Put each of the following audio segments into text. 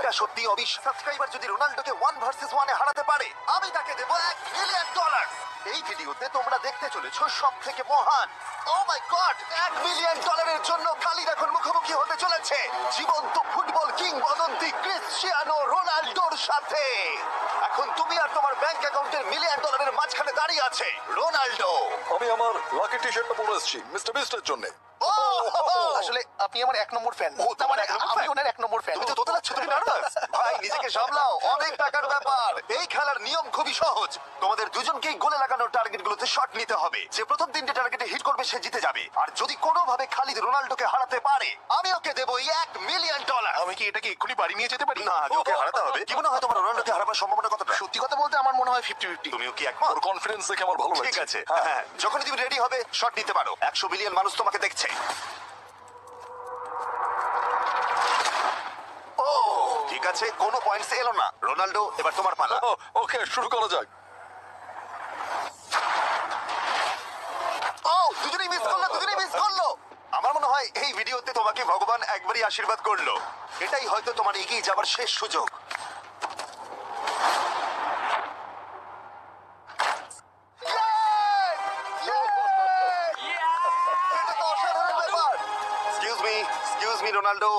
এটা সত্যি অবিশ্বাস্য। সাবস্ক্রাইবার যদি রোনাল্ডোকে 1 ভার্সেস 1 এ হারাতে পারে, আমি তাকে দেব $1 মিলিয়ন। এই ভিডিওতে তোমরা দেখতে চলেছো সবথেকে মহান, ও মাই গড, $1 মিলিয়ন জন্য খালিদ এখন মুখোমুখি হতে চলেছে জীবন্ত ফুটবল কিংবদন্তি ক্রিশ্চিয়ানো রোনাল্ডোর সাথে। এখন তুমি আর তোমার ব্যাংক অ্যাকাউন্টের $1 মিলিয়ন মাঝখানে দাঁড়িয়ে আছে রোনাল্ডো। আমি আমার লাকি টি শার্টটা পরে এসেছি মিস্টার বিস্টের জন্য। আসলে আপনি আমার 1 নম্বর ফ্যান। ও, তোমার এক নম্বর আমি fan? ওনার 1 নম্বর ফ্যান। তুমি তো তোতলাচ্ছ, তুমি নার্ভাস। ভাই নিজেকে সামলাও, অনেক টাকার ব্যাপার। এই খেলার নিয়ম খুবই সহজ। তোমাদের দুজনকেই গোলে লাগানোর টার্গেটগুলোতে শট নিতে হবে। যে প্রথম 3টে টার্গেটে হিট করবে সে জিতে যাবে। আর যদি কোনোভাবে খালিদ রোনাল্ডোকে হারাতে পারে, আমি ওকে দেবো $1 মিলিয়ন। আমি কি এটাকে এক্ষুনি বাড়ি নিয়ে যেতে পারি? না, আগে ওকে হারাতে হবে। কি মনে হয় তোমার রোনাল্ডোকে হারাবার সম্ভাবনা কতটা? সত্যি কথা বলতে আমার মনে হয় 50-50। তুমিও কি একমত? ওর কনফিডেন্স দেখে আমার ভালো লাগছে। ঠিক আছে, হ্যাঁ, যখনই তুমি রেডি হবে শট নিতে পারো। 100 মিলিয়ন মানুষ তোমাকে দেখছে। ও, ঠিক আছে, কোনো পয়েন্টস এলো না। রোনাল্ডো, এবার তোমার পালা। ওকে, শুরু করা যাক। ও, দুজনেই মিস করলো, দুজনেই মিস করলো। আমার মনে হয় এই ভিডিওতে তোমাকে ভগবান একবারই আশীর্বাদ করলো। এটাই হয়তো তোমার এগিয়ে যাবার শেষ সুযোগ। এটা তো অসাধারণ ব্যাপার। এক্সকিউজ মি রোনাল্ডো,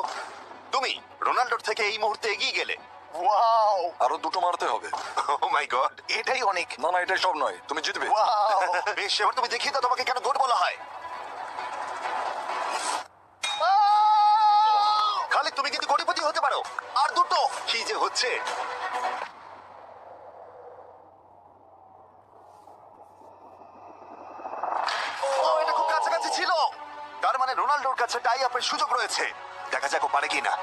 তুমি রোনাল্ডোর থেকে এই মুহূর্তে এগিয়ে গেলে। ওয়াও, আরো দুটো মারতে হবে। ও মাই গড, এটাই অনেক। না না, এটাই সব নয়, তুমি জিতবে। ওয়াও। বেশ, এবার তুমি দেখিয়ে দাও তোমাকে কেন গোট বলা হয়। খালিদ, তুমি কিন্তু কোটিপতি হতে পারো। আর দুটো। কি যে হচ্ছে। ও, এটা খুব কাছাকাছি ছিল। তার মানে রোনাল্ডোর কাছে টাই আপের সুযোগ রয়েছে। দেখা যাক ও পারে কিনা।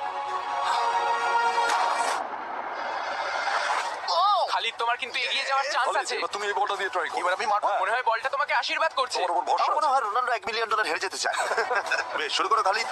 খালিদ, তোমার কিন্তু এগিয়ে যাওয়ার চান্স আছে। এবার তুমি এই বলটা দিয়ে ট্রাই করো। এবার আমি মারবো। মনে হয় বলটা তোমাকে আশীর্বাদ করছে। তোমার উপর ভরসা আমার মনে আছে। হয় রোনাল্ডো $1 মিলিয়ন হেরে যেতে চায়। বেশ, শুরু করো খালিদ।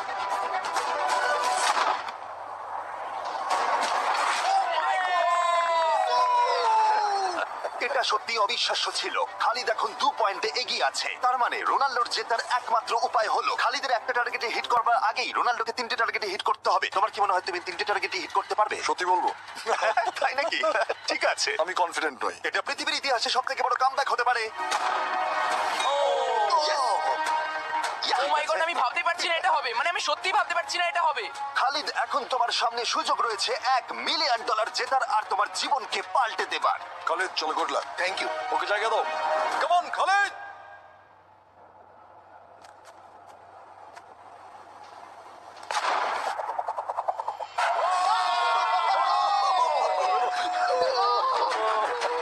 এটা সত্যি অবিশ্বাস্য ছিল। খালিদ এখন 2 পয়েন্টে এগিয়ে আছে। তার মানে রোনাল্ডোর জেতার একমাত্র উপায় হলো খালিদের একটা টার্গেটে হিট করবার আগেই রোনাল্ডোকে 3টে টার্গেটে হিট করতে হবে। তোমার কি মনে হয় তুমি 3টে টার্গেটে হিট করতে পারবে? সত্যি বলবো, তাই নাকি? ঠিক আছে, আমি কনফিডেন্ট নই। এটা পৃথিবীর ইতিহাসে সবথেকে বড় কামব্যাক হতে পারে। ও মাই গড, আমি ভাবতে পারছি না এটা হবে। মানে আমি সত্যি ভাবতে পারছি না এটা হবে। খালিদ, এখন তোমার সামনে সুযোগ রয়েছে $1 মিলিয়ন জেতার আর তোমার জীবনকে পাল্টে দেবার। খালিদ, চলো, good luck. Thank you. Okay জায়গা দাও। Come on Khalid.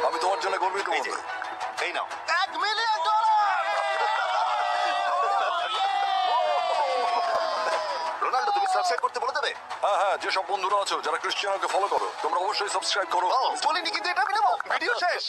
আমি তোমার জন্য গর্বিত এই যে, বন্ধু। এই নাও $1 মিলিয়ন। রোনাল্ডো, তুমি সাবস্ক্রাইব করতে বলে দেবে? হ্যাঁ হ্যাঁ, যেসব বন্ধুরা আছো যারা ক্রিশ্চিয়ানোকে ফলো করো, তোমরা অবশ্যই সাবস্ক্রাইব করো। ও, বলিনি কিন্তু এটা আমি নেবো। ভিডিও শেষ।